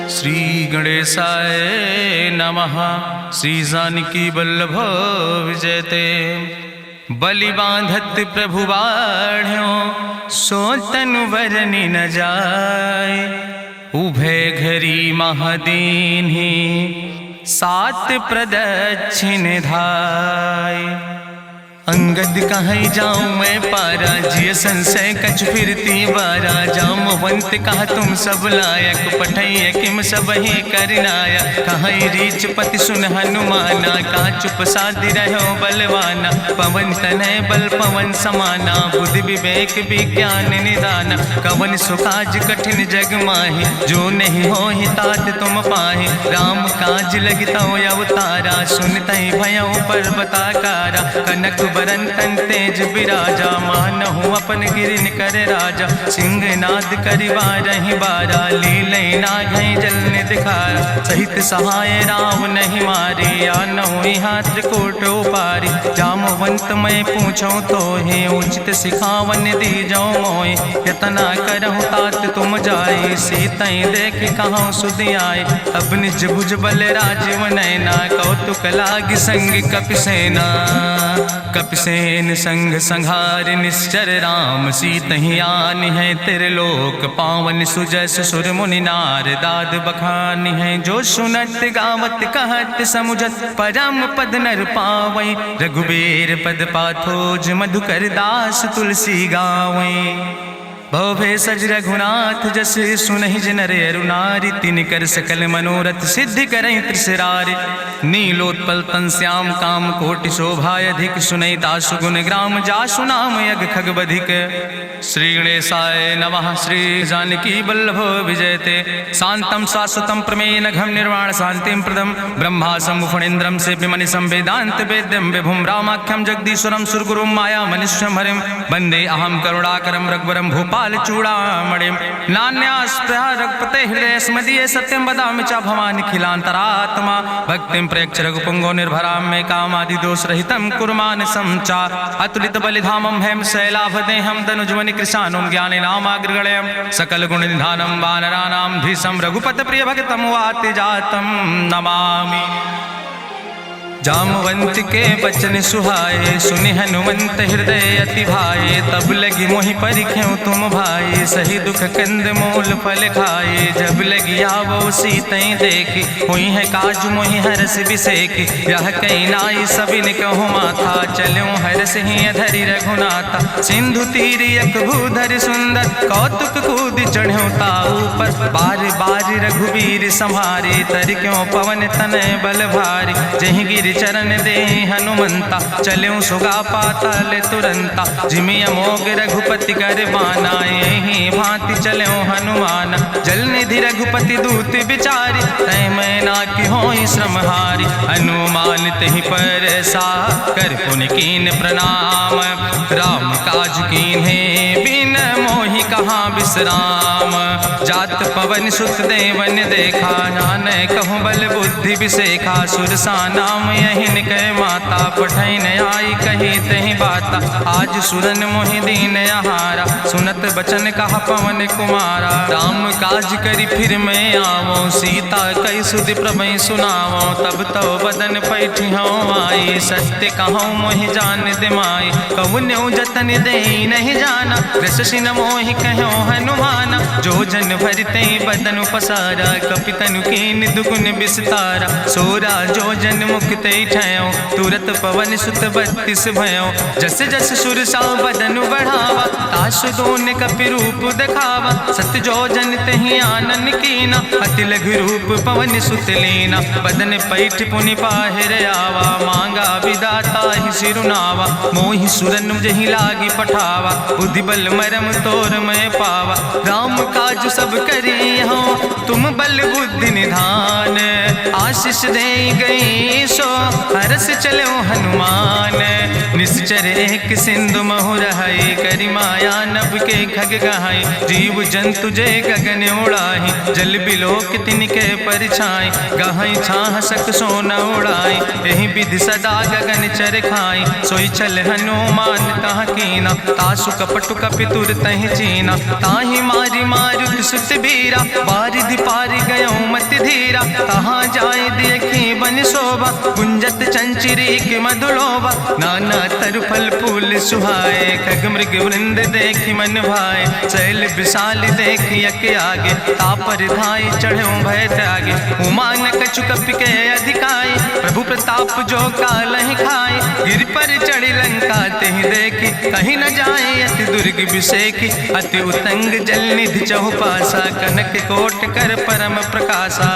श्री गणेशाय नमः। श्री जानकी वल्लभ विजयते। बलि बांधत प्रभु बाढ़ो सो तनु बरनि न जाय। उभय घरी महादीन्हि सात प्रदक्षिण धाय। अंगद कहीं जाऊं मैं पारा जिय संशय कछ फिरती बारा। जामवंत कहा तुम सब लायक पठैय किम सब ही करनाया। कहीं रीच पति सुन हनुमाना कहा चुप साधि रहो बलवाना। पवन तनय बल पवन समाना बुद्धि विवेक विज्ञान निदाना। कवन सुकाज कठिन जग माहि जो नहीं हो ही तात तुम पाहि। राम काज लगता अवतारा सुनतहि भयो पर्वताकारा। कनक बरन तन तेज बिराजा मानहु अपन गिरिन कर राजा। सिंह नाद करिवा रही बारा लीले नागई जल दिखारा। सहित सहाय राम नहीं मारे आनहु हाथ कोट पारी। जामवंत मैं पूछो तो हे उचित सिखावन दी जाओ मोय। यतना करहु तात तुम जाए सीतई देख कहूँ सुध आए। अब निज भुज बल राजीव नैना कौतुक लाग संग कपिसेना। कपिसेन संग संहार निश्चर राम सीतहि आनि है त्रिलोक पावन। सुजस सुर मुनि नार दाद बखानि है। जो सुनत गावत कहत समुझत परम पद नर पावै। रघुबीर पद पाथोज मधुकर दास तुलसी गावै। भवे सज रघुनाथ जस सुनहि जिनर अरुनारि। तिनकर सकल मनोरथ सिद्धि करहि त्रिसरारि। नीलोत्पल तन श्याम काम कोटि शोभाय अधिक। सुनहि दासु गुण ग्राम जासु नाम यज्ञ खग बधिक। श्री गणेशाय नमः। श्री जानकी वल्लभ विजयते। शांतम शाश्वतम प्रमेय नघम निर्वाण शांतिम प्रदम। ब्रह्मा शंभु फणीन्द्रम सेव्यमणि संवेदांत वेद्यम विभुम रामाख्यम जगदीश्वरम सुरगुरुम माया मनुष्यम हरिम। वंदे अहम करुणाकरम रघुवरम भूपाल चूड़ामणिम। नान्यास्पृहा रघुपते हृदय स्मदीये सत्यम वदामि च भवानि खिलांतरात्मा। भक्तिम प्रयच्छ रघुपुंगो निर्भराम मे कामादि दोष रहितम कुर्मान् समचा। अतुलित बलिधामम हेम शैलाभदेहम दनुजवनि कृशानुम ज्ञाने नामाग्रगणयम। सकल गुण निधानम वानराणाम धीशम रघुपत प्रिय भक्तम वाति जातम नमामि। जामवंत के बचन सुहाए सुनि हनुमंत हृदय अति भाए। तब लगी मोहि परिख्यों तुम भाई सही दुख कंद मूल फल खाए। जब लगी आवो सीतई देखी हुई है काज मोहि हरस बिसेखी। यह कई नाई सबिन कहु माथा चलूं हरस ही अधरि रघुनाथा। सिंधु तीर यक भूधर सुंदर कौतुक कूद चढ़्यो ताऊ पर। बार बार रघुबीर संहारे तर क्यों पवन तनय बल भारी। जहि गिर चरण दे हनुमंता चल्यों सुगा पाताल तुरंता। जिमि अमोघ रघुपति कर बाना यही भांति चल्यों हनुमान। जल निधि रघुपति दूत बिचारी तय मैं ना कि होई श्रमहारी। हनुमान तहि पर सा कर पुनि कीन प्रणाम। राम काज कीन्हे बिन मोहि कहाँ विश्राम। जात पवन सुत देवन देखा नानय कहूँ बल बुद्धि विसेखा। सुरसा नाम यहिन कह माता पठैन आई कही तहि बाता। आज सुरन मोहि दीन आहारा सुनत बचन कहा पवन कुमारा। राम काज करी फिर मैं आवो सीता कई सुधि प्रभु सुनावो। तब तो बदन पैठी हूँ आई सत्य कहूँ मोहि जान दिमाई। कहुन्यु जतन दे नहीं जाना रससिन मोहि कहो हनुमाना। जो जन भरते बदन पसारा कपितनु कीन दुगुन विस्तारा। सोरा जो जन मुक्ते ठयो तुरत पवन सुत 32 भयो। जस जस सुरसा बदन बढ़ावा तासु दोन कपि रूप दिखावा। सत जो जन तहि आनन कीना अति लघु रूप पवन सुत लीना। बदन पैठ पुनि पाहिर आवा मांगा विदाता ही सिरुनावा। मोहि सुरन जहि लागी पठावा बुद्धि बल मरम तोर मैं पावा। राम काज सब करी हो तुम बल बुद्धि निधान। आशीष दे गई सो हरस चलो हनुमान। निश्चर एक सिंधु महु रहाई करी माया नभ के खग गहाई। जीव जंतु जे गगन उड़ाही जल बिलोक तिनके परछाई। गहाई छाह सक सोना उड़ाई यही विधि सदा गगन चर खाई। सोई चल हनुमान तहाँ कीना तासु कपटु कपि तुर तहि चीना। ताहि मारी मारुत सुत बीरा बारिधि पारि गयो मत धीरा, कहाँ जाए देखी बन शोभा, गुंजत चंचरी के मधुलोभा, नाना तरु फल फूल सुहाए, खग मृग वृंद देखी मन भाए, शैल विशाल देखी यके आगे, तापर धाय चढ़ो भय त्यागे, उमान कछु कपि के अधिकाई, प्रभु प्रताप जो कालहि खाए, गिर पर चढ़ी लंका तेहि देखी, कहीं न जाए अति दुर्ग विषेखी, अति उतंग जल निधि चहुपासा, कनक कोट कर परम प्रकाशा,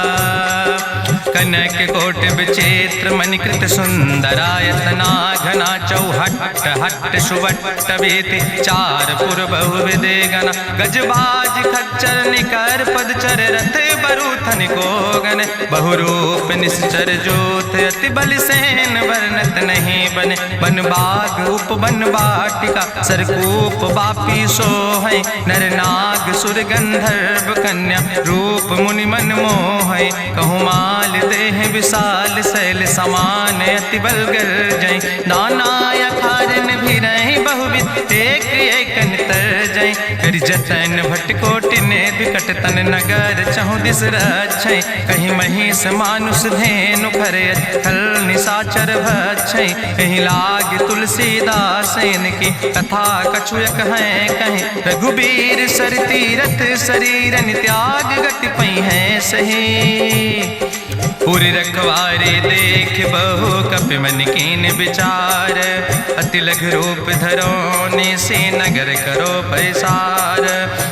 कनक कोट विचित्र मणिकृत सुंदरायतना, घना चौहट्ट हट्ट सुवट्ट वेति, चार पुर बहु विदे गण, गजबाज खच्चर निकर पदचर, रथ बरूथन को गण, बहुरूप निश्चर जोत, अति बल सेन वर्णत नहीं बने, बन बाग उप बन बाटिका, सरकूप बापी सोहै, नर नाग सुर गंधर्व कन्या, रूप मुनि मन मोहै, कहूँ माल देह विशाल शैल समान, अति बल गर्जै, नाना अखारन भी रही बहुविध, एक एक तर जय, कर जतन भटकोटि ने विकट तन नगर, चहु दिस रक्षै, कहीं महिष मानुष धेनु खरे, खल निशाचर भक्षै, कहीं लाग तुलसीदास इनकी, कथा कछुयक है कहीं, रघुबीर सर तीरथ शरीरन त्याग गति पई है सही, पूरी रखवारे देख बहु कपि मन कीन विचार, अति लघु रूप धरोने से नगर करो पैसार,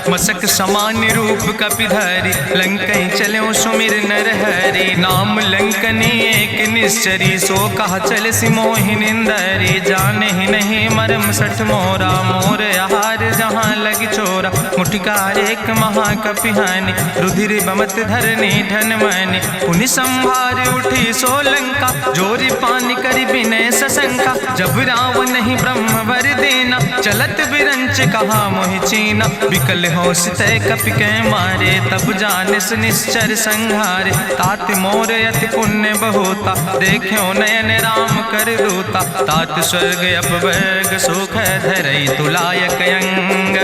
मसक समान रूप कपि धरि, लंकई चलो सुमिर नर हरि, नाम लंकनी एक निश्चरी, सो कहा चल सिमोहि निंदरी, जाने ही नहीं मरम सठ मोरा, मोर आहार जहाँ लग चोरा, मुठिकार एक महाकपि हानि, रुधिर बमत धरनी धन मनि, पुनि संभार उठी सोलंका, जोरी पानी करी विनय सशंका, जब रावण नहीं ब्रह्म वर देना, चलत बिरंच कहा मोहि चीना, विकल होश तय कपि के मारे, तब जानिस निश्चर संहारे, तात मोर अति पुण्य बहुता, देख्यो नयन राम कर दूता, तात स्वर्ग अपवर्ग सुख धरई तुलायक अंग,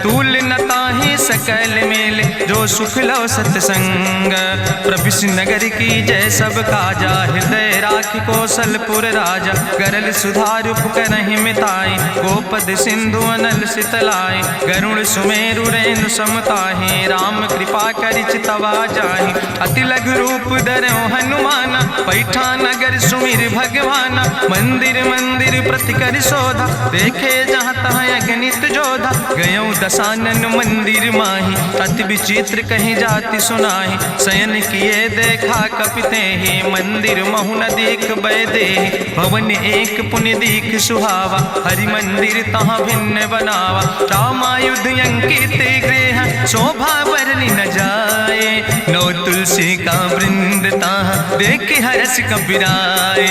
तूल न ताहि सकल मेल, जो सुख लो सत्संग, प्रभिस नगर की जय सब काजा, हृदय राखि कौशलपुर राजा, गरल सुधार उपकरहि मिताई, गोपद सिंधु अनल सितलाई, गरुड़ सुमेरु रेणु समताहि, राम कृपा करि चितवा जाहि, अति लघु रूप धरौ हनुमाना, पैठा नगर सुमिर भगवाना, मंदिर मंदिर प्रति कर शोधा, देखे जहाँ तहाँ अगणित जोधा, गयौ दशानन मंदिर माही, अति विचित्र कहीं जाति सुनाही, शयन किए देखा कपिते ही, मंदिर महु न देख बैदे, भवन एक पुण्य दीख सुहावा, हरि मंदिर तहाँ भिन्न बनावा, रामायुध अंकित गृह, शोभा बरली न जाए, नौ तुलसी का वृंद तहाँ देख हरस कपिराए,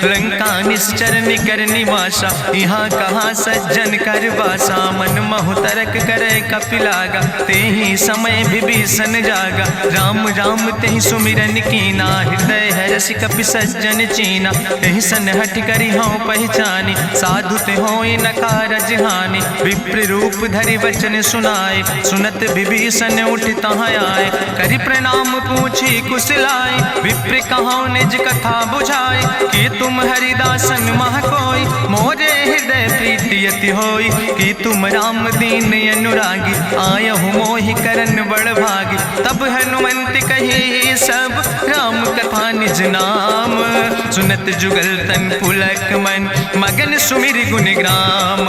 लंका निश्चर निकर निवासा, यहाँ कहाँ सज्जन कर बासा, मन महु तरक करे कपिलागा, ते ही समय विभीषण जागा, राम राम तेहि सुमिरन कीना, हृदय हरस कपि सज्जन चीना, तेहि सन हठ करी हूँ पहचानी, साधु ते होई न कारज हानि, विप्र रूप धरि वचन सुनाए, सुनत विभीषण उठ तहाँ आए, करि प्रणाम पूछी कुशलाए, विप्र कहाँ निज कथा बुझाए, कि तुम हरिदासन मह कोई, मोरे हृदय प्रीति अति होई, कि तुम राम दीन अनुरागी, आयहु मोहि करन बड़ भागी, तब हनुमंत कही सब राम कथा निज नाम, सुनत जुगल तन पुलक मन, मगन सुमिर गुण ग्राम,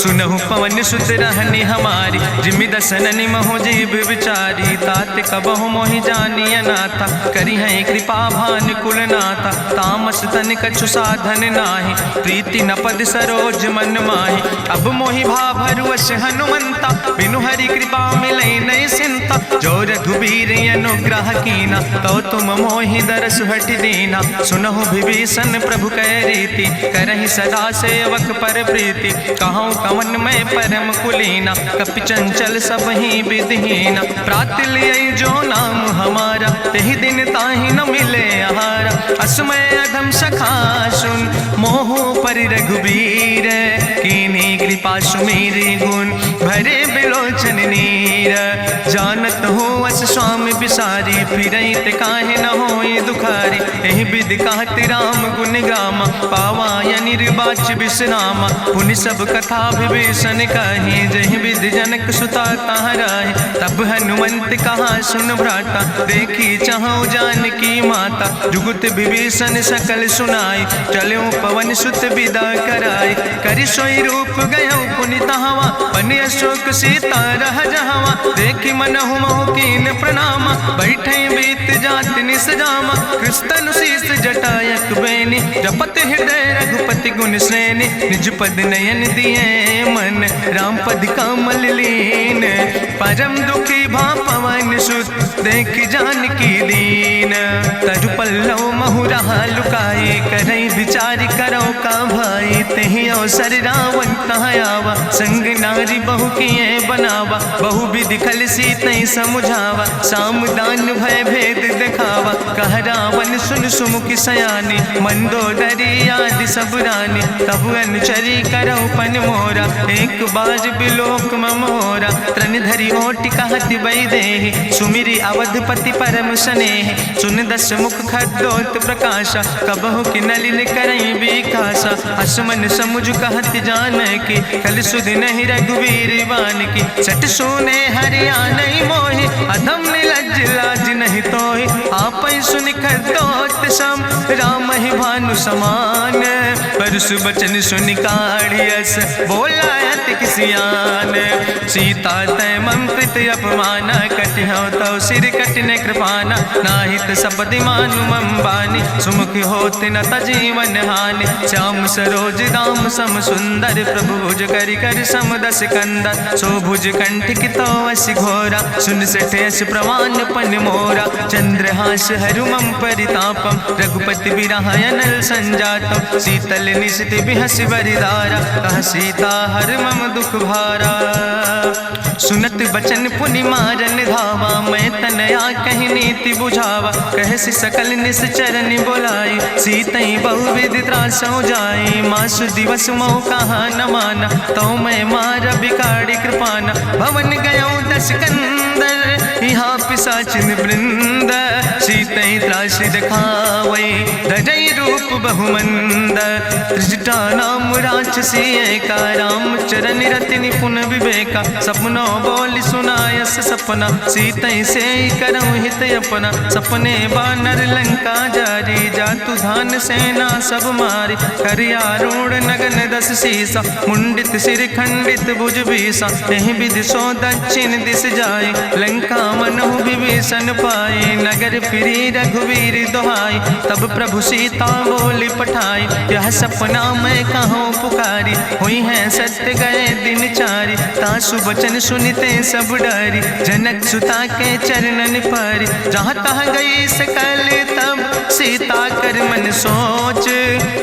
सुनहु पवन सुत रहनी हमारी, जिमि दसननि महु जीव विचारी, तात कबहु मोहि जानी अनाथा, करी है कृपा भान कुल नाथा, तामस तन कछु साधन नाही, प्रीति न पद सरोज मन माही, अब मोहि भाभरुवश हनुमंता, बिनु हरि कृपा मिलै नहीं सिंता, जो रघुबीर अनुग्रह कीना, तो तुम मोहि दरस हट दीना, सुनहु विभीषण प्रभु कै रीति, करहि सदा सेवक पर प्रीति, कहूँ कवन में परम कुलीना, कपि चंचल सब ही विधिहीना, प्रात लिय जो नाम हमारा, तेहि दिन ताहि न मिले आहारा, असमय अधम सखा सुन, मोहु पर रघुबीर, कीन्ही कृपा सुमेरि गुण, भरे बिलोचन नीर, जानत हो अस स्वामी बिसारी, फिरई ते काहे न होई दुखारी। एहि विधि कहत राम गुण गामा, पावा निर्बाच विश्रामा। पुनि सब कथा विभीषण कही, जहि विधि जनक सुता कहाँ रहे। तब हनुमंत कहा सुन भ्राता, देखी चाहूँ जानकी माता। जुगुत विभीषण सकल सुनाई, चलो पवन सुत विदा कराई। करि सोई रूप गयो पुनि तहवा, बन अशोक सीता रह जहवा। देखी मनहु महु कीन प्रणामा, बैठे बीत जात निस जामा। कृष्ण शीस जटायक बेनी, जपत हृदय रघुपति गुण श्रेणी। निज पद नयन दिए मन, राम पद कमल लीन। परम दुखी भा पवन सुत, देख जानकी दीन। तरु पल्लव महु रहा लुकाई, करई विचार करो का भाई। तेहि अवसर रावण तहाँ आवा, संग नारी बहु किए बनावा। बहु विधि खल सीतै समुझावा, साम दान भय भेद दिखावा। कह रावण सुन सुमुखी सयानी, मंदोदरी आदि सब रानी। तब अनुचरी करो पन मोरा, एक बार बिलोक ममोरा। त्रन धरि ओटि कहत वैदेही, सुमिरी अवधपति परम स्नेह। सुन दस मुख खद्योत प्रकाशा, कबहु कि नलिन करई बिकासा। असमन समुझ कहत जानकी, कल सुध नहीं रघुवीर बान की। सट सुने हरियाणई मोहि, अधम निलज्ज लाज नहीं तोहि। आपै सुनि खद्योत सम, राम ही भानु समान। परसु बचन सुनि काढ़ियस, बोला अति किसियान। सीता तै मम कृत अपमाना, कटिहौ तौ सिर कटिन कृपाना। नाहित सपदि मानु मम बानी, सुमुख होत न तजीवन हानि। श्याम सरोज दाम सम सुंदर, प्रभु भुज करि कर सम दस कंदर। सो भुज कंठ कितो अस घोरा, सुन सठेस प्रमाण पन मोरा। चंद्रहास हरु मम परितापम, रघुपति बिरहायनल संजातम। शीतल निशित बिहस बरिदारा, कह सीता हर मम दुख भारा। सुनत बचन पुनि मारन धावा, मैं तनया कहि नीति बुझावा। कहसि सकल निश्चरन बोलाई, सीतई बहुविधि त्रासौ जाई। मासु दिवस मोह कहा न माना, तो मैं मार बिकाड़ी कृपाना। भवन गयो दस कंदर, यहाँ पिशाचिन वृंद। सीतई त्रास दिखावई, धजई रूप बहुमंद। त्रिजटा नाम राक्षसी एका, राम चरण रति निपुण विवेका। सपनो बोल सुनायस सपना, सीतई से करऊँ हित अपना। सपने बानर लंका जारी, जातु धान सेना सब मारी। करियारूढ़ नगन दस सीसा, मुंडित सिर खंडित भुज बीसा। एहि विधि सो दक्षिण दिस जाय, लंका मनहु विभीषण पाए। नगर फिरी रघुवीर दोहाई, तब प्रभु सीता बोली पठाई। यह सपना मैं कहूँ पुकारी, हुई है सत्य गए दिन चारी। तासु बचन सुनते सब डरी, जनक सुता के चरणन पर। जहाँ तहाँ गई सकल तब, सीता कर मन सोच।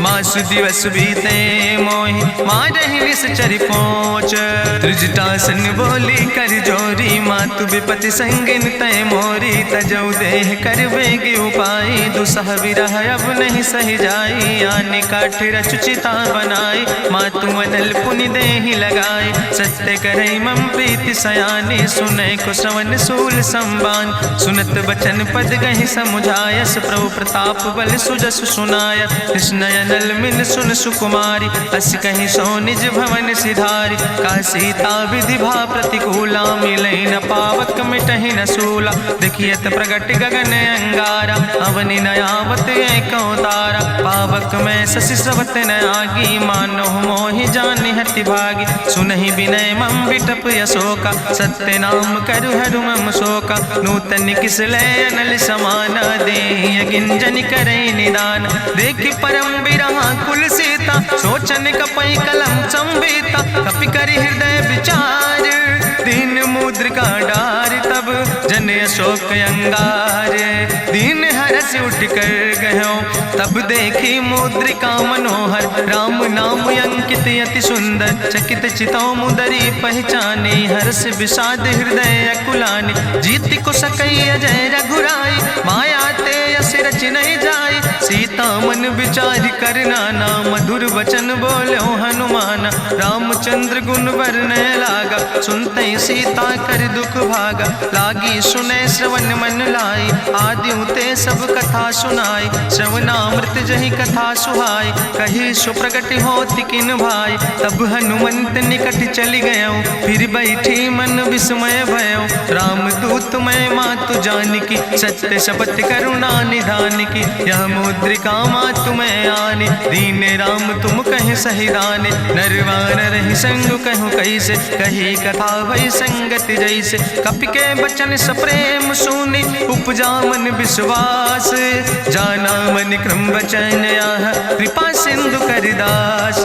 मासु दिवस बीते मोहि, मारहि निश्चर पहुँच। त्रिजटासन बोली कर जोरी, मातु विपति संगिन तय मोरी। तजौ देह कर बेगी उपाय, दुसह विरह अब नहीं सही जाई। आने काठ रचुचिता बनाई, मातु मनल पुनि देहि लगाई। सत्य करई मम प्रीति सयानी, सुनै को श्रवण सूल संबान। सुनत बचन पद गहि समुझायस, प्रभु प्रताप बल सुजस सुनाय। कृष्णयनल मिन सुन सुकुमारी, अस कहि सो निज भवन सिधारी। का सीता विधि भा प्रतिकूला, मिलै न पावक मिटहि न सूला। देखियत प्रगट गगन अंगारा, अवनि नयावत एको तारा। पावक में शशि स्रवत न आगी, मानो मोहि जानि हति भागी। सुनहि विनय मम विटप यशोका, सत्य नाम करु हरु मम शोका। नूतन किसले अनल समाना, देहि गिंजन करई निदान। देखि परम बिरहा कुल सीता, सोचन कपई कलम संवेता। कपि करि हृदय विचार, दीन मुद्रिका डार। तब जन अशोक अंगार, दीन हरस उठ कर गयो। तब देखी मुद्रिका मनोहर, राम नाम अंकित अति सुंदर। चकित चितौ मुदरी पहचानी, हर्ष विषाद हृदय अकुलानी। जीत को सकई अजय रघुराई, माया ते यस रच नहीं जाई। सीता मन विचार कर नाना, मधुर वचन बोलो हनुमाना। रामचंद्र गुण वरने लागा, सुनते सीता कर दुख भागा, लागी सुने श्रवण मन लाई, आदियों ते सब कथा सुनाई, श्रवणामृत जही कथा सुहाई, कही सुप्रगट होति किन भाई, तब हनुमंत निकट चली गयो, फिर बैठी मन विस्मय भयो, राम दूत मैं मातु जानकी, सत्य शपथ करुणा निधान की, यह मुद्रिका मातु मैं आने, दीन राम तुम कहे सही दाने, नरवान रही संग कहूँ कैसे, कही कथा भई संगति जैसे, कपि के बचन सप्रेम सुनी, उपजा मन विश्वास, जाना मन क्रम वचन आह, कृपा सिंधु करिदास,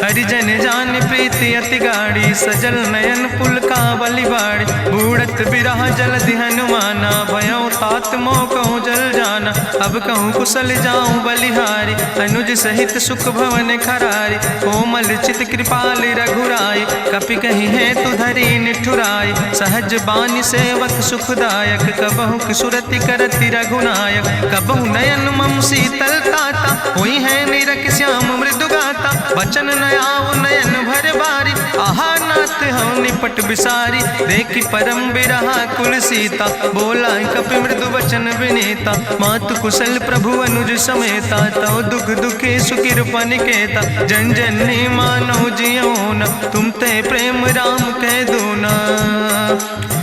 हरिजन जान प्रीति अति गाड़ी, सजल नयन पुलकावली बाड़ी, बूढ़त बिरह जलधि हनुमाना, भयो तात मोह कहूँ जल जाना, अब कहूँ कुशल जाऊँ बलिहारी, अनुज सहित सुख भवन खरारी, कोमल चित कृपाल रघुराई, कपि कही है तु धरी निठुराई, सहज बानी सेवक सुखदायक, कबहु किशुरति करति रघुनायक, कबहु नयन मम शीतल ताता, हुई है निरख श्याम मृदु गाता, बचन नयाव नयन भर बारी, आहा नाथ हम निपट बिसारी, देखी परम बिरहा कुल सीता, बोला कपि मृदु वचन विनीता, मातु कुशल प्रभु अनुज समेता, तव दुख दुखी सुकृपा निकेता, जन जननी मानो जियो न, तुम ते प्रेम राम कह दो ना,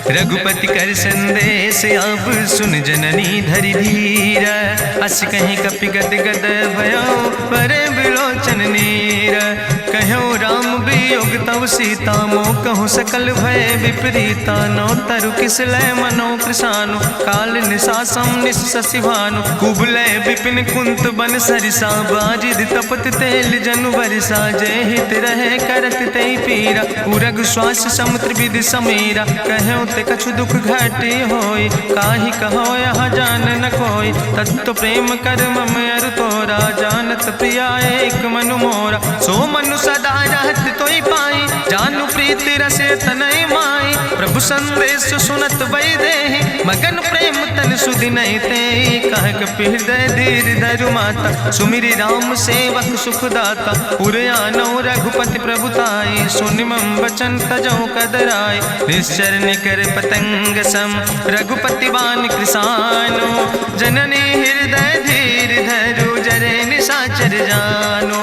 रघुपति कर संदेश अब सुन जननी धरि धीर, अस कहीं कपि गद गद भयो परे बिलोचन नीर, कहो राम वियोग तव सीता, मोह कहूँ सकल भय विपरीता, नौ तरु किस लय मनो कृशानु, काल निशासम निशि भानु, कुबलय विपिन कुंत बन सरिसा, बाजिद तपत तेल जनु बरिसा, जय हित रहे करत ते पीरा, उरग श्वास समुद्र विधि समीरा, कहो ते कछु दुख घटी होई, काहि कहो यहाँ जान न कोई, तत्व प्रेम कर मम अरु तोरा, जानत प्रिया एक मनु मोरा, सो मनु सदा रहत तोई पाई, जानु प्रीति रसे तनय माई, प्रभु संदेश सुनत वै देहि, मगन प्रेम तन सुधि नहीं ते, कह कपि हृदय धीर धरु माता, सुमिरि राम सेवक सुखदाता, उरयानो रघुपति प्रभुताई, सुनि मम वचन तजौ कदराई, निश्चर निकर पतंग सम, रघुपति बान कृसानो, जननी हृदय धीर धरु जरे निशाचर जानो,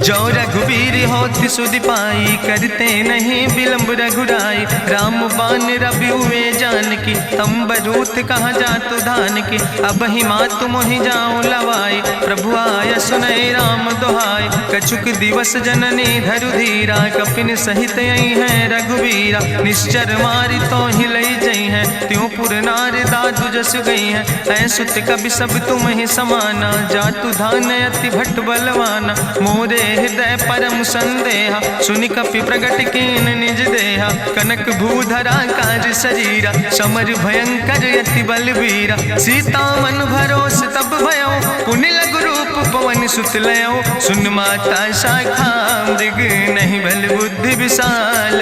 जो रघुवीर होति सुधि पाई, करते नहीं विलंब रघुराई, राम बान रवि हुए जानकी, तंबरूथ कहाँ जातु धान की, अब ही मातु मोहि जाऊँ लवाई, प्रभु आय सुनय राम दुहाई, कछुक दिवस जननी धरु धीरा, कपिन सहित यही है रघुवीरा, निश्चर मारी तो ही लई जई है, त्यों पुर नार दादु जस गई है, ऐसुत कभी सब तुम ही समाना, जातु धान अति भट्ट बलवाना, मोरे हृदय परम संदेहा, सुनि कपि प्रगट कीन निज देहा, कनक भूधरा काज शरीरा, समर भयंकर यति बलवीरा, सीता मन भरोस तब भयो, पुनि लघु रूप पवन सुत लयो, सुन माता शाखा मृग नहीं बल बुद्धि विशाल,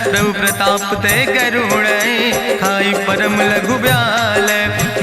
प्रभु प्रताप ते गरुड़ खाई परम लघु ब्याल,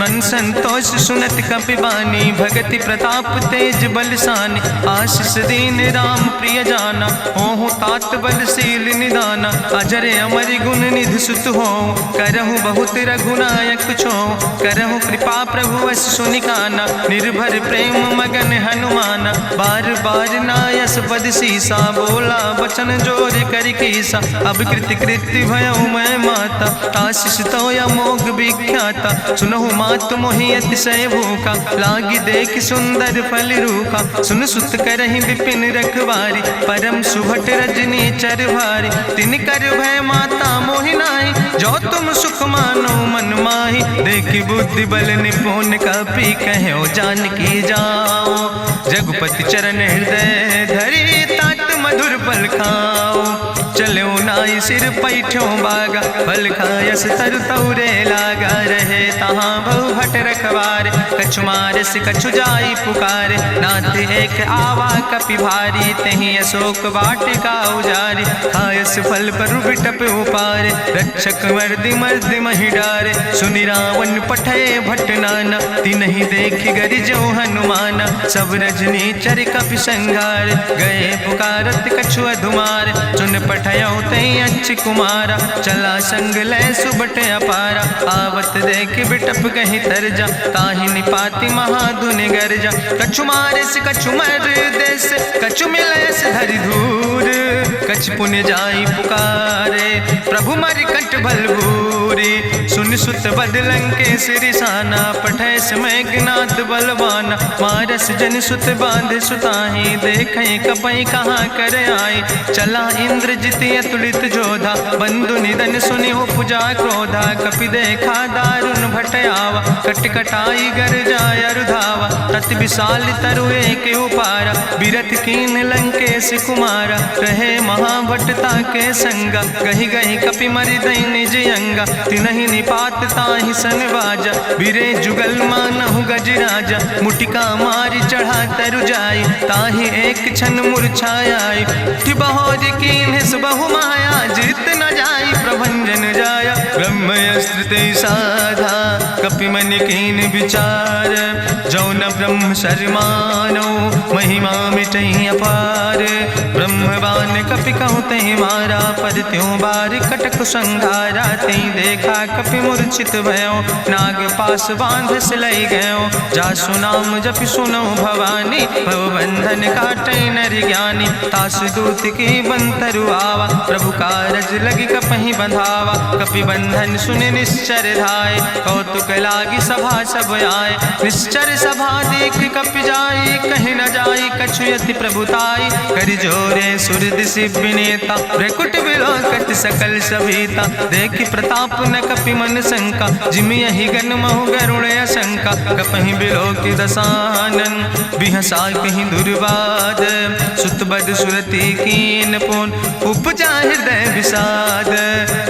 मन संतोष सुनत कपि बानी, भगति प्रताप तेज बलसानी, आशीष दीन राम प्रिय जाना, ओहु तात बलशील निदाना, अजर अमर गुण निधि सुत हो, करहु बहुत रघुनायक छो, करहु कृपा प्रभु वश सुनिकाना, निर्भर प्रेम मगन हनुमाना, बार बार नायस पद सीसा, बोला बचन जोर कर कीसा, अब कृति कृति भयो मैं माता, आशीष तो अमोघ विख्याता, सुनहु मातु मोहि अतिशय भूखा, लागी देख सुंदर फल रूखा, सुन सुत करहि विपिन रखवारी, परम सुभट रजनी चर भारी, तिन कर भय माता मोहि नाहि, जो तुम सुख मानो मन माहि, देखि बुद्धि बल निपुण कपि कहो जानकी जाओ, रघुपति चरण हृदय धरि तात मधुर फल खाओ, चलो नाई सिर पैठो बागा, फल खायस तरु तौरे लागा, रहे तहाँ बहु भट रखवारे। कछु मारस कछु जाई पुकारे, नाथ एक आवा कपि भारी। तहीं अशोक वाटिका उजारी, खायस फल पर बिटप उपारे। रक्षक मर्दि मर्दि महि डारे, सुनि रावण पठय भट नाना। तिन्हि देख गरिजो हनुमाना, सब रजनी चर कपि संघार। गए पुकारत कछु अधुमार, सुन पठयो तई अच्छ कुमारा। चला संग लै सुबट अपारा, आवत देख बिटप कहीं तरजा। ताहि निपाति महाधुनि गर्जा, कछु मारिस कछु मर देस। कछु मिलयस धरि धूर, कछ पुण्य जाई पुकारे। प्रभु मरि कंठ भल भूरी, सुन सुत बद लंकेश रिसाना। पठय समय ज्ञात बलवाना, मारस जन सुत बांध सुताहि। देखें कपई कहाँ कर आए, चला इंद्रजित अतुलित जोधा। बंधु निधन सुनि उपजा क्रोधा, कपि देखा दारुण भट आवा। कट कटाई गर जाय रुधावा, तत विशाल तरु एक उपारा। बिरथ कीन लंकेश कुमारा, रहे महाभटता के संगा। गहि गहि कपि मरि दई निज अंगा, तिन्हि निपात ताहि सन बाजा। बिरे जुगल मानहु गजराजा, मुटिका मारि चढ़ा तरु जाई। ताहि एक क्षण मूर्छाई, बहोज कीन्हिस बहु माया। जीत न जाई प्रभंजन जाया, ब्रह्मस्त्र ते साधा। कपि मन कीन विचार, जो न ब्रह्म शर्मानो। महिमा मिटई अपार, ब्रह्मवान कपि कहु तहि मारा। पर त्यों बार कटक संघारा, तई देखा कपि मूर्छित भयो। नाग पास बांध सिलई गयो, जासु नाम जपि सुनो भवानी। भव बंधन काटई नर ज्ञानी, तासु दूत की बंतरु आवा। प्रभु कारज लगी कपहि बंधावा, कपि बंधन सुनि निश्चर धाय। कौतुक लागी सभा सब आए, निश्चर सभा देख कपि जाई। कहीं न जाई कछु यति प्रभुताई, कर जोरे सुर दिसि विनेता। भ्रकुट विलोकत सकल सभीता, देखि प्रताप न कपि मन शंका। जिमि यहि गन महु गरुण शंका, कपहि बिलोकि दसानन। बिहसा कहीं दुर्वाद, सुत बद सुरति कीन पुन। उपजा हृदय विषाद,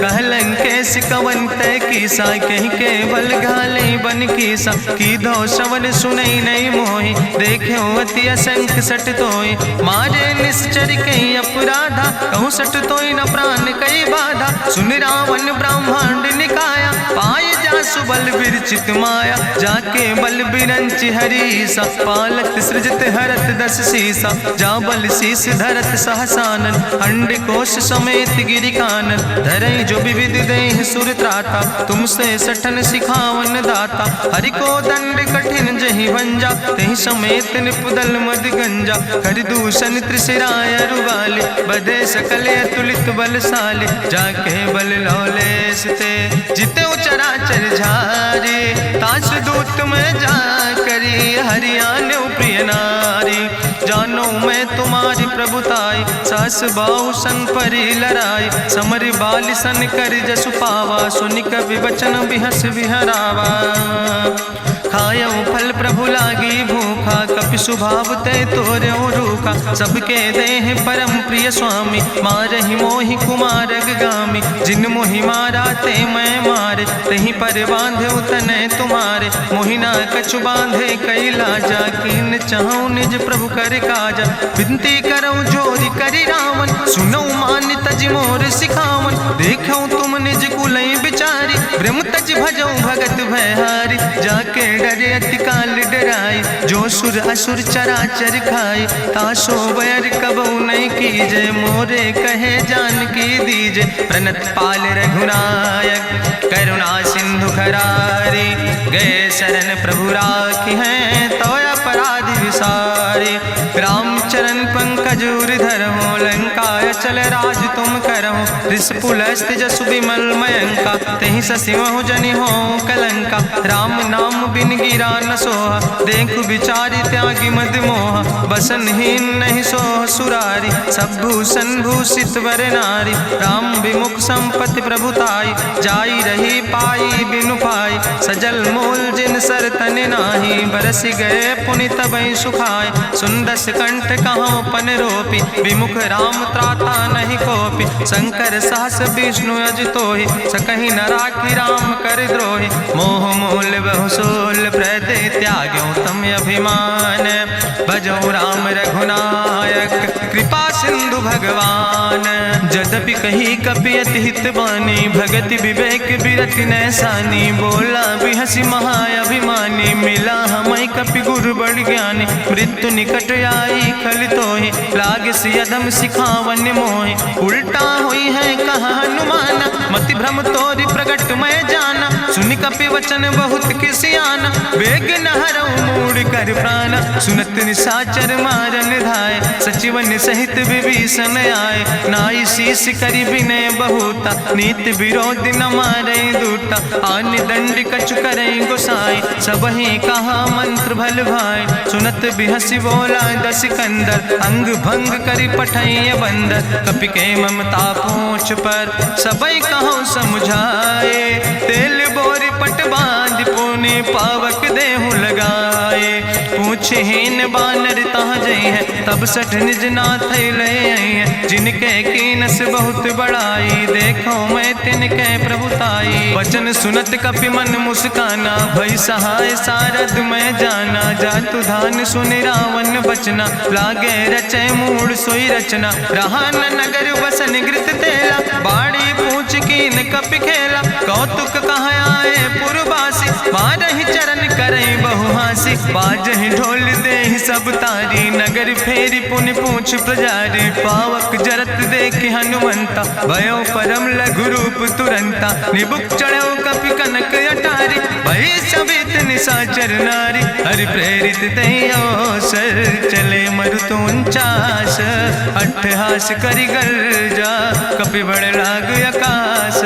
कहलन कैस कवन तय कीसा। कहीं केवल घाले बन कीसा, की दो श्रवण सुनई नहीं मोहि। देखे अति असंख सट तोय, मारे निश्चर कहीं अपराधा। कहूँ सट तोय न प्राण कई बाधा, सुन रावण ब्रह्मांड निकाया। पाय जासु बल विरचित माया, जाके बल बिरंचि हरीसा। पालत सृजत हरत दस सीसा, जा बल शीस धरत सहसानन। अंड कोश समेत गिरि कानन, धरई जो विविध देह सुर त्राता। तुमसे सठन सिखावन दाता, हरि को दंड कठिन जहि भंजा। तहि समेत निपुदल मद गंजा, कर दूषण त्रिशिराय रुवाले। बधे सकल अतुलित बलशाले, जाके बल लौलेस ते। जिते चराचर झारे, तास दूत में जा करी। हरियाणा प्रिय नारी, जानो मैं तुम्हारी प्रभुताई। सास बाहु सन परी लड़ाई, समर बाल सन कर जसु पावा। सुनि कवि वचन बिहस विहरावा, खायो फल प्रभु लागी भूखा। कपि स्वभाव ते तोर्यो रूखा, सबके देह परम प्रिय स्वामी। मारहि मोहि कुमारग गामी, जिन मोहि मारा ते मैं मारे। तहीं पर बांधे तने तुम्हारे, मोहिना कछु बांधे कई लाजा। कीन चाहूं निज प्रभु कर काजा, विनती करऊं जोरी करी रावण। सुनऊ मान तज मोर सिखावन, देखऊं तुम निज कुलई बिचारी। ब्रह्म तज भजऊं भगत भयहारी, जाके डरे अति काल डराई। जो सुर असुर चराचर खाई, तासो बैर कबऊ नहीं कीजे। मोरे कहे जान की दीजे, प्रणत पाल रघुनायक। करुणा सिंधु खरारी, गए शरण प्रभु राखी हैं। तो अपराध विसारी, रामचरण पंकज उर धरहु। लंकाय चल राज तुम करहु, ऋष पुलस्त जसु विमल मयंका। तहि ससिमहु जनि हो कलंका, राम नाम बिन गिरा न सोहा। देखु विचारि त्यागी मद मोहा, बसनहीन नहीं सोह सुरारी। सब भूषण भूषित वर नारी, राम विमुख संपत्ति प्रभुताई। जाई रही पाई बिनु पाई, सजल मूल जिन सर तन नाही। बरस गए पुनि तबहि सुखाए। सुंदस कंठ कहाँ पन रोपी, विमुख राम त्राता नहीं कोपी। शंकर सहस विष्णु अजितोहि, सकहि न राखी राम कर द्रोहि। मोह मूल बहुसूल प्रदे त्याग्यो तम अभिमान। भजो राम रघुनायक कृपा सिंधु भगवान। यद्यपि कही कपि अति हित बानी, भगति विवेक बिरति नैसानी। बोला बिहसि महाअभिमानी, मिला हमै कपि गुरु बड़ ज्ञानी। मृत्यु निकट आई खल तोहि, लागे सियदम सिखावन मोहि। उल्टा हुई है कहा हनुमाना, मति भ्रम तोरि प्रगट मैं जाना। सुनि कपि वचन बहुत किसियाना, बेग न हरऊ मूढ़ कर प्राण। सुनत निशाचर मारन धाय, सचिवन सहित विभीषण आए। नाई शीस करि विनय बहुता, नीति विरोध न मारे दूता। आन दंड कछु करे गोसाई, सबहि कहा मंत्र भल भाई। सुनत बिहसि बोला दस कंदर, अंग भंग करि पठैय बंदर। कपि के ममता पूछ पर, सबई कहो समुझाए। तेल बोरी पट बांध पुनि पावक देहु लगाए। पूछहीन बानर तहाँ जई है, तब सठ निज नाथ ले आई है। जिनके कीनस बहुत बड़ाई, देखो मैं तिनके प्रभुताई। वचन सुनत कपि मन मुस्काना, भई सहाय सारद मैं जाना। जातु धान सुनि रावण बचना, लागे रचे मूढ़ सोई रचना। रहा न नगर बसन घृत तेला, बाड़ी पूछ कीन कपि खेला। कौतुक कहाँ आए पुरवासी, मारहि चरण करई बहु हासी। बाजहि ढोल देहि सब तारी, नगर फेरी पुनि पूछ प्रजारी। पावक जरत देख हनुमंता, भयो परम लघु रूप तुरंता। निबुक चढ़ो कपि कनक अटारी, भई सबित निशाचर नारी। हरि प्रेरित दई अवसर, चले मरुत 49। अट्ठहास करि गर्जा, कपि बड़ लाग आकाश।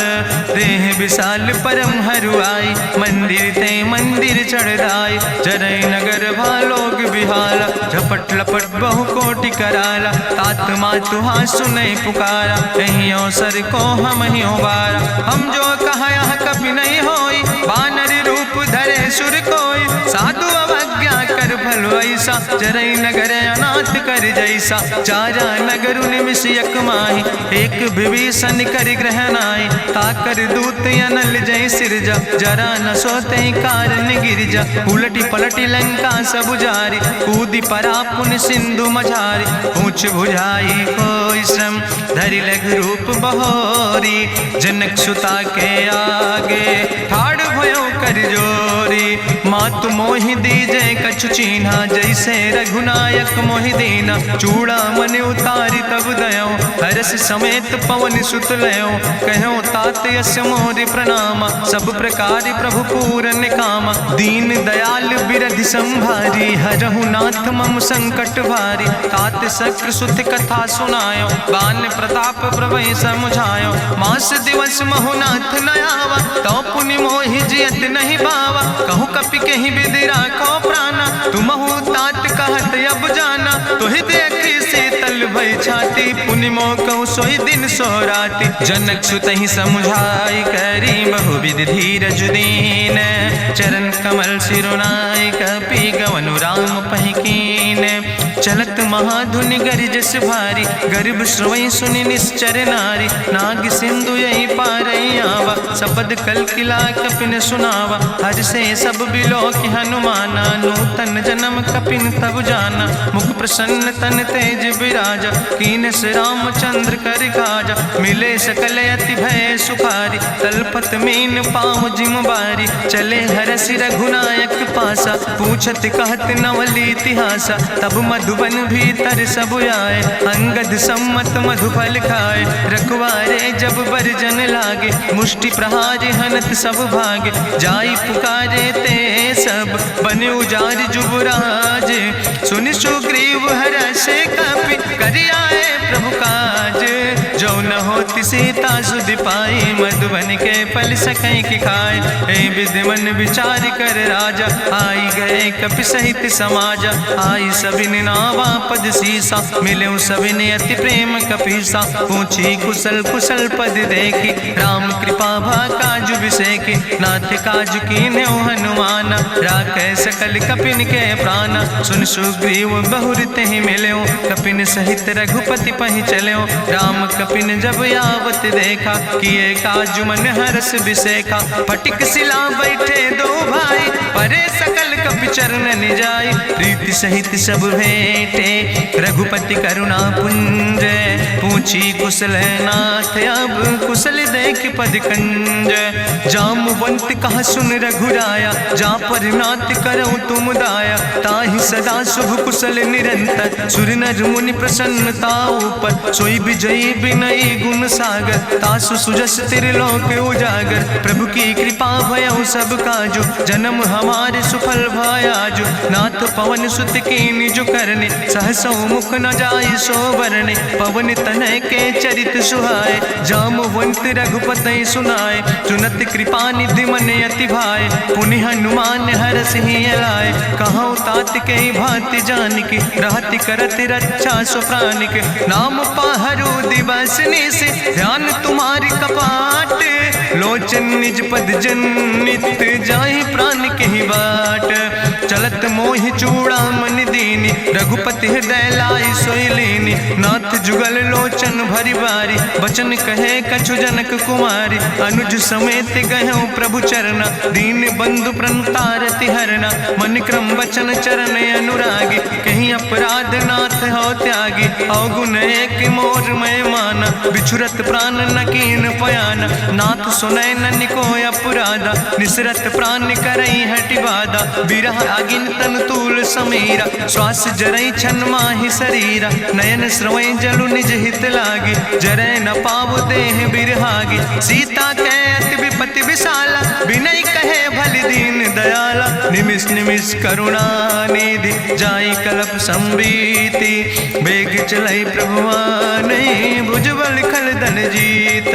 देह विशाल परम हरुआई, मंदिर ते मंदिर चढ़ाई। जरई नगर भालोग बिहाला, झपट लपट बहु कोटि कराला। तात मातु हाँ सुनै पुकारा, कहीं अवसर को हम ही उबारा। हम जो कहा यहाँ कभी नहीं होई, बानर रूप धरे सुर कोई। साधु अवज्ञा कर भल ऐसा, जरई नगर अनाथ कर जैसा। चारा नगर निमिष यक माही, एक विभीषण कर ग्रह नाई। ताकर दूत अनल जय सिरजा, जरा न सोते कारण गिरजा। उलटी पलटी लंका सब जारी, कूदी परा पुन सिंधु मझारी। पूछ बुझाई कोई श्रम, धरि लघु रूप बहोरी। जनक सुता के आगे, ठाड़ भयो कर जोरी। मातु मोहि दीजे कछु चीन्हा, जैसे रघुनायक मोहि दीना। चूड़ा मन उतारी तब दयो, हरस समेत पवन सुत लयो। कहो तात यस मोरि प्रणामा, सब प्रकार प्रभु पूरन कामा। दीन दयाल बिरधि संभारी, हरहु नाथ मम संकट भारी। तात शक्र सुत कथा सुनायो, बान प्रताप प्रभय समुझायो। मास दिवस महु नाथ न आवा, तो पुनि मोहि जियत नहीं बावा। कहूँ कपि कहीं विधि राखो प्राणा, तुमहु तात कहत अब जाना। तुहि देखी शीतल भई छाती, पुनि मोह कहूँ सोई दिन सो राति। जनक सुतहि समुझाई, करी बहुविधि धीरज दीन। चरण कमल सिरुनाई, कपि गवनु राम पहि कीन। चलत महाधुनि गरिजस भारी, गर्भ श्रोई सुनि निश्चर नारी। नाग सिंधु यही पारई आवा, सबद कल किला कपिन सुनावा। हर से सब बिलो कि हनुमाना, नूतन जन्म कपिन तब जाना। मुख प्रसन्न तन तेज विराजा, कीनस रामचंद्र कर काजा। मिले सकल अति भय सुखारी, तलपत मीन पाँव जिम बारी। चले हरसि रघुनायक पासा, पूछत कहत नवल इतिहासा। तब मधुबन भीतर सब आए, अंगद सम्मत मधुफल खाए। रखवारे जब बरजन लागे, मुष्टि प्रहारे हनत सब भागे। जाई पुकारे ते सब, बने उजार जुबराज। सुनि सुग्रीव हर्षे कपि, करि आए प्रभु काज। जो न होति सीता सुध पाई, मधुबन के फल सकई की खाए। ए विधि मन विचार कर राजा, आई गए कपि सहित समाजा। आई सबिन नावा पद सीसा, मिले सबिन अति प्रेम कपीसा। पूछी कुशल कुशल पद देखी, राम कृपा भा काजु विसेखी। नाथ काजु कीन्हे हनुमान, राखे सकल कपिन के प्राण। सुन सुग्रीव बहुर तेहि मिल्यो, कपिन सहित रघुपति पहि चल्यो। राम कपिन जब आवत देखा, किए काजु मन हरस विसेखा। फटिक सिला बैठे दो भाई, परे सकल कपि चरण जाय। प्रीति सहित सब भेंटे, रघुपति करुणा पुंज। पूछी कुशल नाथ, अब कुशल देख पद कंज। जामवंत कहा सुन रघुराया, जा पर नाथ करऊं तुम दाया। ताहि सदा शुभ कुशल निरंतर, सुर नर मुनि प्रसन्नता ऊपर। सोई विजयी विनयी गुण सागर, तासु सुजस त्रिलोक उजागर। प्रभु की कृपा भयउ सब काजु, जन्म हमारे सुफल भयाजु। नाथ पवन सुत कीन्हि जो करने, सहसौ मुख न जाय सो बरने। पवन तनय के चरित सुहाए, जामवंत रघुपति सुनाए। चुनत कृपा निधि मन अति भाए, पुनि हनुमान हरषि लाए। कहौं तात के भांति जानकी, रहति करत रक्षा सो प्राणिक। नाम पाहरु दिवस निश, ध्यान तुम्हारी कपाट। लोचन निज पद जनित, जाहि प्राण के ही बाट। चलत मोहि चूड़ामणि दीनी, रघुपति हृदय लाई सोई लीनी। नाथ जुगल लोचन भरि बारी, बचन कहे कछु जनक कुमारी। अनुज समेत गहऊँ प्रभु चरना, दीन बंधु प्रणतारति हरना। मन क्रम वचन चरण अनुरागी, कहीं अपराध नाथ हो त्यागी। अवगुण एक मोर मैं माना, बिछुरत प्राण न कीन पयाना। नाथ सुनय ननि को अपराधा, निसरत प्राण करई हटि बाधा। बिरह अगिन तन तूल समीरा, श्वास जरई छन माहि शरीरा। नयन श्रवई जलु निज हित लागी, जरय न पाव देह बिरहागी। सीता के अति विपति विशाला, विनय कहे भलि दीन दयाला। निमिष निमिष करुणा निधि, जाई कलप संबीति। बेग चलई प्रभुआनहि, भुजबल खल धन जीत।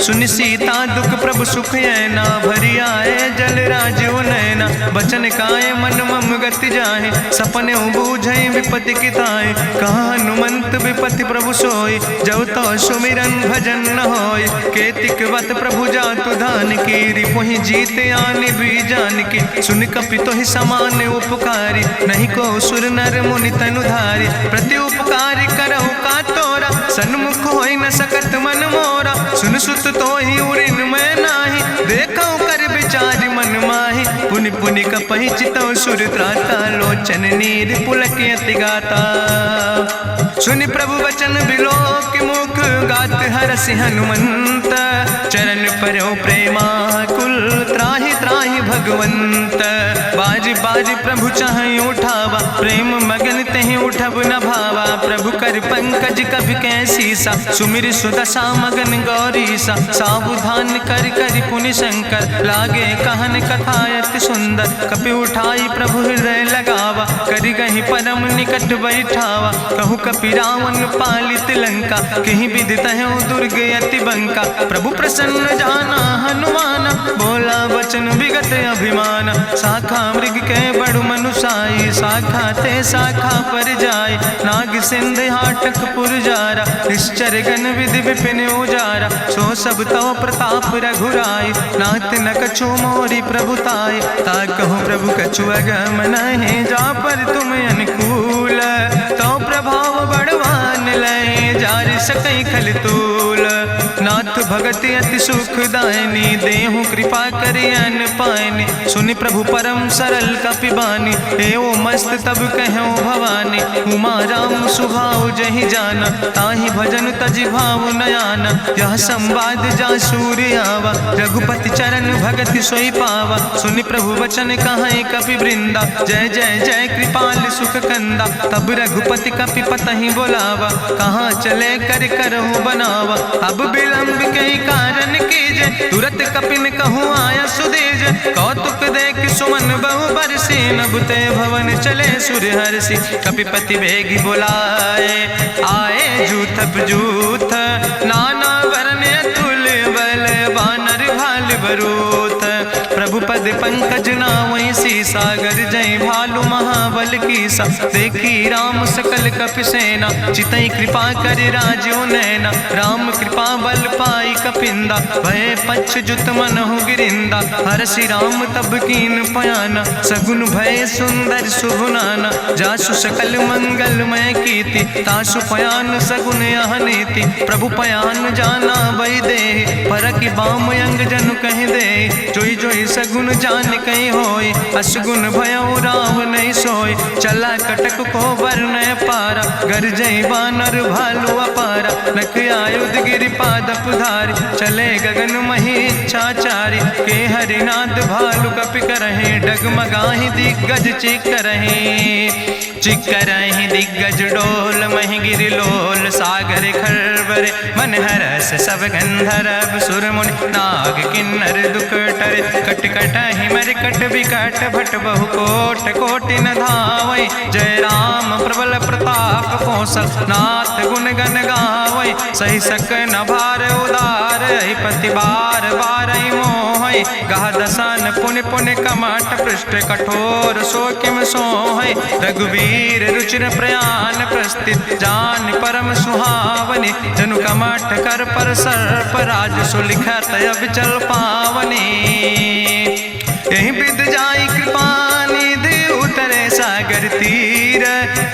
सुनि सीता दुख प्रभु सुख ऐना, भरि आए जल राजो नैना। बचन काए मन मम गति जाहे, सपने बूझई विपति किताए। कहा हनुमंत विपति प्रभु सोई, जब तो सुमिरन भजन न होय। केतिक वत प्रभु जातु धान की, रिपुहि जीत आने भी जान की। सुन कपि तोहि समान उपकारी, नहीं को सुर नर मुनि तनु धारी। प्रति उपकारी करहु का तोरा, सन्मुख होई न सकत मन मोरा। सुन सुत तोहि उरिन मैं नाही, देखौ कर विचार मन माहि। पुनि पुनि कपहि चितौ सुर त्राता, लोचन नीर पुलक अति गाता। सुनि प्रभु वचन बिलोक मुख, गात हरषि हनुमंत। चरण परौ प्रेमाकुल, त्राहि त्राहि भगवंत। बाज बाज प्रभु चाहि उठावा, प्रेम मगन तेहि उठब न भावा। प्रभु कर पंकज कभि कैसीसा, सुमिर सुदशा मगन गौरीसा। सावधान कर कर पुनि शंकर, लागे कहन कथा अति सुंदर। कपि उठाई प्रभु हृदय लगावा, करि गहि परम निकट बैठावा। कहु कपि रावण पालित लंका, कहि विधि तहु दुर्ग अति बंका। प्रभु प्रसन्न जाना हनुमाना, बोला वचन विगत अभिमान। शाखा मृग के बड़ु मनुसाई, शाखा ते शाखा पर जाय। नाग सिंध हाटक पुरजारा, निश्चर गण विधि विपिन उजारा। सो सब तव प्रताप रघुराई, नाथ न कछु मोरी प्रभुताई। ताकहु प्रभु कछु अगम नहीं, जा पर तुम अनुकूल। तो प्रभाव बड़वान लय, जार सकई खल तूल। नाथ भगति अति सुखदायनी, देहु कृपा करि अन पायनि। सुनि प्रभु परम सरल कपिबानी, एवं मस्त तब कहूँ भवानी। उमा राम सुभाव जहि जाना, ताहि भजन तजि भाव नयाना। यह संवाद जा सूर्य आवा, रघुपति चरण भगति सोई पावा। सुनि प्रभु वचन कहाई कपि वृंदा, जय जय जय कृपाल सुख कंदा। तब रघुपति कपि पतहि बोलावा, कहाँ चले कर करहु बनावा। अब विलंब कई कारण कीजे, तुरत कपिन कहूँ आया सुदेज। कौतुक देख सुमन बहु बरसी, नभते भवन चले सूर्य हर्षि। कपिपति बेगी बुलाए, आए जूथ जूथ नाना वरने बरूथ। प्रभु पद पंकज नावै सागर जय भालु महाबल कीसा। देखी राम सकल कपि सेना चितई कृपा कर राजो नैना। राम कृपा बल पाई कपिंदा भय पछ जुत मनहु गिरिंदा। हरषि राम तब कीन पयाना सगुन भय सुंदर शुभ नाना। जासु सकल मंगलमय कीर्ति तासु पयान सगुन यह नीति। प्रभु पयान जाना भई दे परखि बाम अंग जनु कह दे। जोई जोई सगुन जान कहीं होय असगुन भयो राम नहीं सोय। चला कटक को वर्ण पारा गरजई बानर भालू अपारा। नख आयुध गिरि पादप धारी चले गगन मही इच्छाचारी। के हरिनाद भालु कपि करहि डगमगाहि दिग्गज चिकरहि। चिकरहि दिग्गज डोल महि गिरि लोल सागर खरबरे। मन हरस सब गंधर्व सुर मुनि नाग किन्नर दुख टरे। कट कटहि मरकट विकट भट बहु कोट कोटि न धावै। जय राम प्रबल प्रताप कौशल नाथ गुण गण गावै। सही सक न भार उदार पति बार बार मोहै। गह दसन पुनि पुनि कमठ पृष्ठ कठोर सो किम सोहै। रघुवीर रुचिर प्रयाण प्रस्थित जान परम सुहावनी। जनु कमठ कर पर सर्प राज सुलिखत अविचल पावनी। यही विद जाई कृपा निधि उतरे सागर तीर।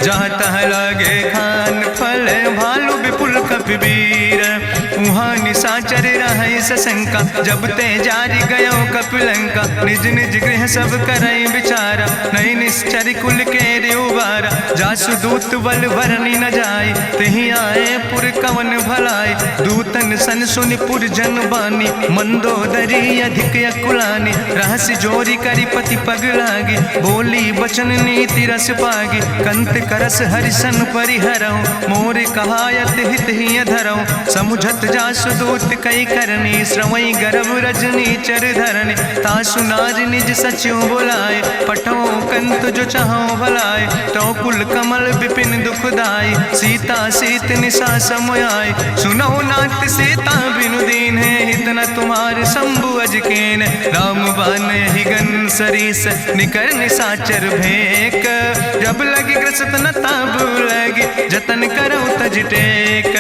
जहाँ तह लगे खान फल भालू विपुल कपिवीर। उहाँ निशाचर रहै सशंका जब ते जारी गयो कपिलंका। निज निज गृह सब करई विचारा नहीं निश्चर कुल के उबारा। जासु दूत बल भरनी न जाय तेहि आए पुर कवन भलाई। दूतन सन सुनि पुर जन बानी मंदोदरी अधिक अकुलानी। रहस्य जोरी करी पति पग लागी बोली बचन नीति रस पागी। कंत करस हरिसन परिहरऊँ मोर कहायत हित ही धरऊँ। समुझत जासु दूत कई करनी श्रवई गर्भ रजनी चर धरनी। तासु नाज निज सचिव बुलाए पठो कंत जो चाहो भलाए। तो कुल कमल विपिन दुखदाई सीता सीत निशा समयाय। सुनो नाथ सीता बिनु दीन है हित न तुम्हार शंभु अजकेन। राम बान ही गन सरीस निकर निशाचर भेक। जब लगी ग्रसत न तब लगी जतन करो तज टेक।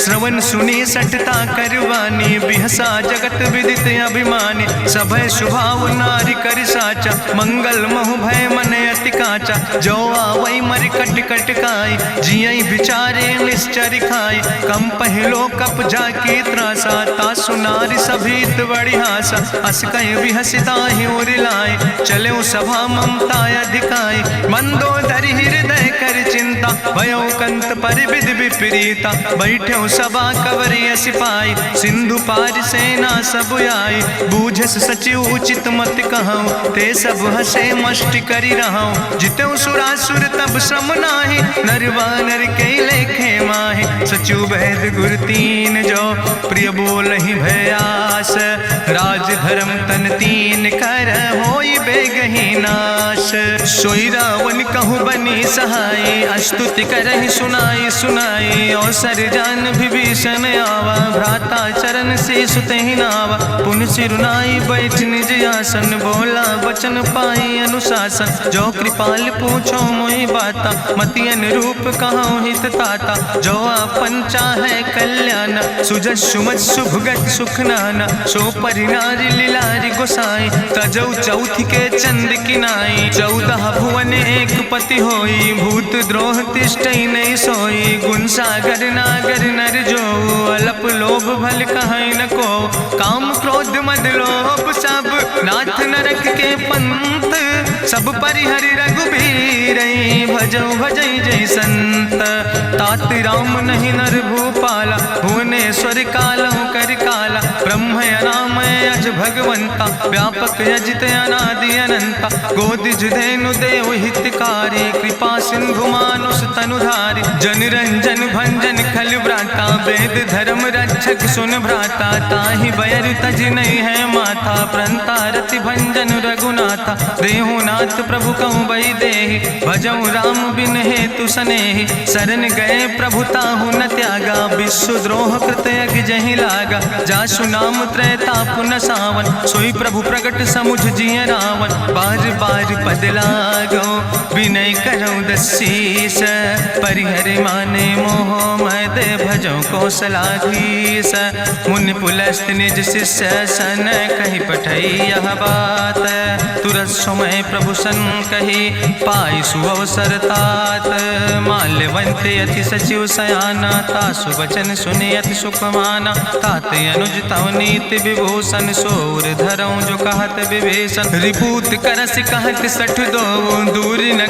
श्रवण सुनी सटता करवानी बिहसा जगत विदित अभिमानी। सभय स्वभाव नारी कर साचा मंगल महु भय मन अति काचा। जो आवै मर कट कट काई जियई बिचारे निश्चर खाई। कम पहलो कप जाकी त्रासा तासु नारी सभीत बड़ी हासा। अस कहीं बिहसिता ही उरिलाए चले सभा ममता अधिकाई। मंदोदरी हृदय कर चिंता भयो कंत पर विधि विपरीता। बैठो सभा कवरिय सिपाही सिंधु पार सेना सब आई। बूझस सचिव उचित मत कहूँ ते सब हसे मष्ट करी रहूँ। जितऊ सुरासुर तब श्रम नाही नर वानर के लेखे माहि। सचिव वैद गुर तीन जो प्रिय बोल ही भयास। राज धर्म तन तीन कर होई बेगही नाश। सोई रावण कहूँ बनी सहाय अस्तुति करहि सुनाई सुनाई। अवसर जान विभीषण आवा भ्राता चरण से सुतहि नावा। पुन सिरुनाई बैठ निज आसन बोला वचन पाई अनुशासन। जो कृपाल पूछो मोहि बाता मति अनुरूप कहूँ हित ताता। जो आपन चाहे कल्याण सुजस सुमत शुभगत सुख नाना। सो परिनारी लीलारी गोसाई तजौ चौथ के चंद किनाई। 14 भुवन एक पति होई भूत द्रोह तिष्ठई नहीं सोई। गुण सागर नागर नर जो अलप लोभ भल कहीं न को। काम क्रोध मद लोभ सब नाथ नरक के पंथ। सब परिहरि रघुबीर भजौ भजई जय संत। तात राम नहीं नर भूपाला भुवनेश्वर कालहु कर काला। ब्रह्म अनामय अज भगवंता व्यापक यजित अनादि अनंता। गोदिज धेनु देव हितकारी कृपा सिंधु मानुष तनुधारी। जन रंजन भंजन खल व्राता वेद धर्म रक्षक सुन भ्राता। ताहि बैर तज नहीं है माथा प्रंता रति भंजन रघुनाथा। देहु नाथ प्रभु कहूँ बई देहि भजऊ राम बिन हेतु सनेहि। शरण गए प्रभु ताहु न त्यागा विश्व द्रोह कृत यज्ञ जहि लागा। जासु नाम त्रैता पुन सा सावन, सोई प्रभु प्रगट समुझ जिय रावण। बार बार पद लागो विनय करऊँ दसीस, परिहर माने मोह मद भजो कौशलाधीश। मुनि पुलस्त निज शिष्य सन, कही पठई यह बात। तुरत समय प्रभु सन कही, पाई सुअवसर तात। माल्यवंत अति सचिव सयाना, तासु वचन सुनि अति सुख माना। तात अनुज तव नीति विभूषण, सोर धरऊँ जो कहत विभीषण। रिपूत करस कहत सठ दो, दूर न